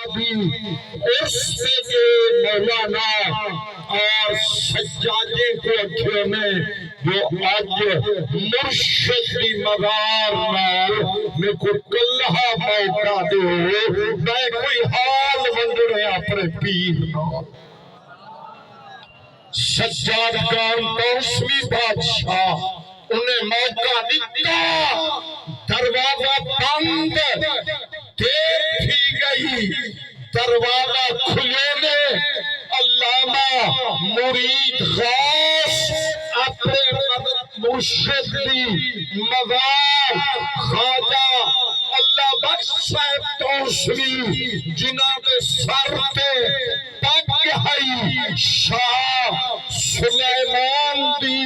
اس سے جو مولانا اور سجادے کو اکھے میں جو آج مرشد دی مغار نال میں کو کلہا موقع دے میں کوئی حال بندرے اپنے پیر نال سجاد کام توسوی بادشاہ انہیں موقع دیتا دروازہ بند دیر تھی گئی دروازہ کھلے میں علامہ مرید غوث اپنے مرشد دی مغار خواجہ اللہ بخش صاحب توسوی جنہاں دے سر پہ پگ ہے شاہ سلیمان دی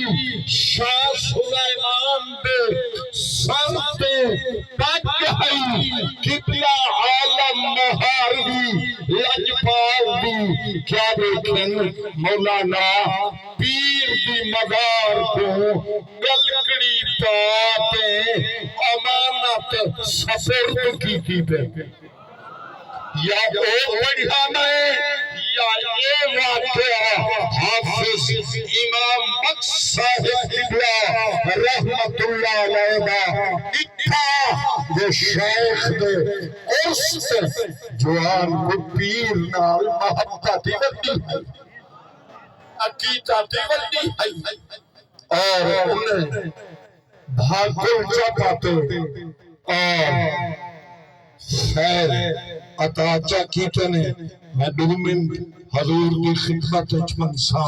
شاہ سلیمان دے سر پہ پگ ہے قبلہ عالم مہاروی لجپال دی کیا دیکھیں مولانا پیر دی مغار کو گلکڑی پاتے امانت سفرد کی پہ یا او پڑھا میں یا اے واقعہ حافظ امام بخش صاحب قبلہ رحمت اللہ علیہ اتھا جو شیخ دے اس جوان کو پیر نال محبت دیوتی ہے عقیدہ دیوتی ہے اور انہیں بھاگل چاپاتے اور خیر عطا چاکیتے نے میں 2 منٹ حضور کی خدمت اچمن سا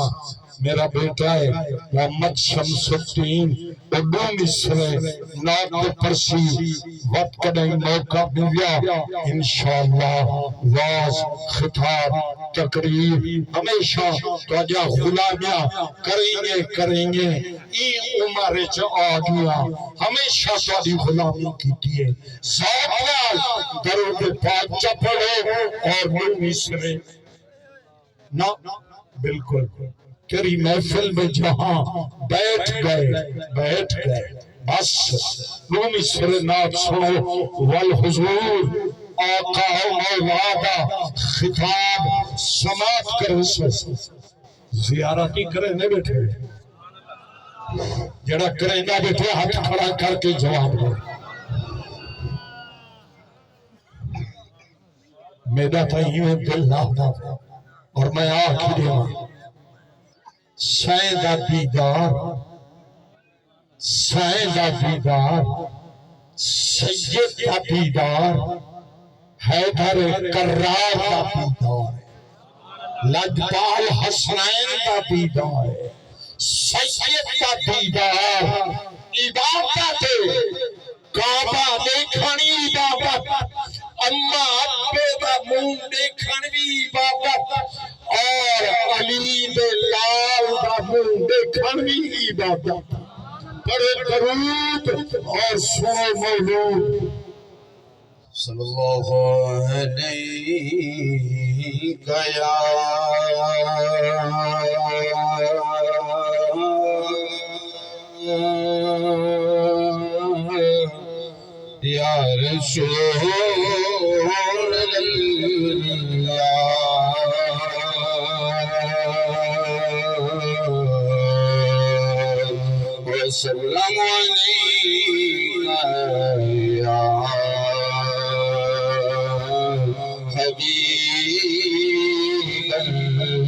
میرا بیٹا ہے محمد شمس الدین اردو مصر نات پرسی وقت کدیں موقع ملیا انشاءاللہ واز خطاب تقریر ہمیشہ توجہ غلامیاں کریں گے ای عمر چ آگیا ہمیشہ توجہ غلامی کیتی ہے ساتھ درود پاک چپڑو اور مصر نہ بالکل تیری محفل میں جہاں بیٹھ گئے بس رومی سرنات سنو والحضور آقا مولا کا خطاب سماعت کرے زیارتی کرے نہیں بیٹھے جڑا کرے نہ بیٹھے ہاتھ کھڑا کر کے جواب دے میرا تھا یہ دل نہ اور میں آخر ہوں سائیں دا دیدار سید دا دیدار حیدر کرار دا دیدار لجپال حسنین دا دیدار سید دا دیدار عبادت کعبہ دیکھنی عبادت اما ابے دا منہ دیکھنی عبادت اور علی دے لال دا منہ دیکھنی عبادت پڑھے درود اور سنو مولود صلی اللہ علیہ یا رسول اللہ وسلم علیکہ یا حبیب اللہ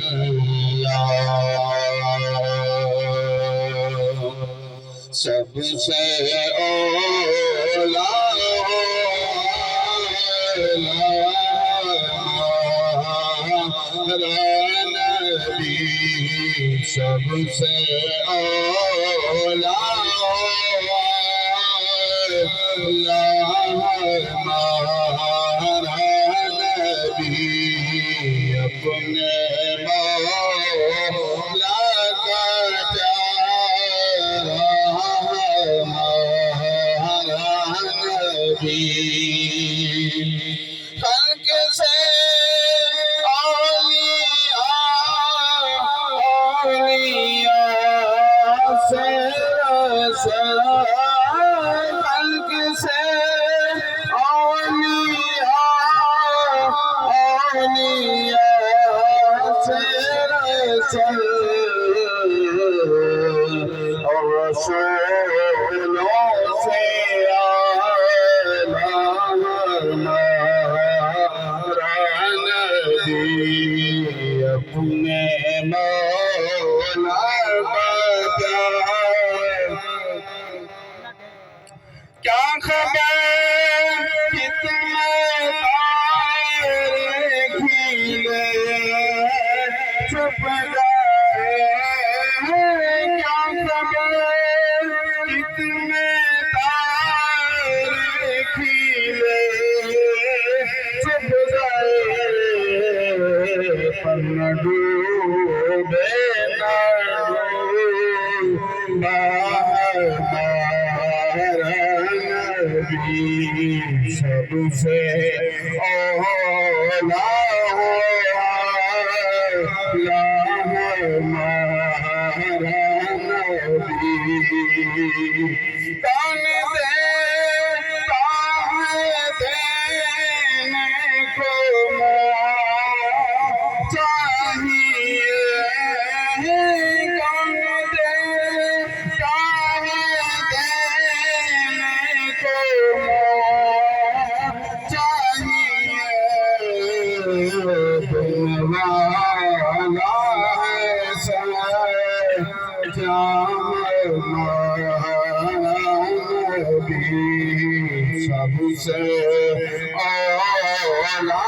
سب سے اولا نبی سب سے اولا ہمارا نبی اپنے مولا کا پیارا ہمارا نبی خلق سے اولیاء سے خلق سے اولیاء دنیا سے رسل اور رسولوں سے اعلیٰ ہمارا نبی اپنے مولا بتا کیا خبر کتنے تارے کھیلے چھپ گئے کیا خبر کتنے تارے کھیلے چھپ گئے پر نہ ڈوبے نہ سب سے اولا ہمارا نبی کون دیتا ہے دینے کو چاہیے کون دیتا ہے دینے کو سب سے اولا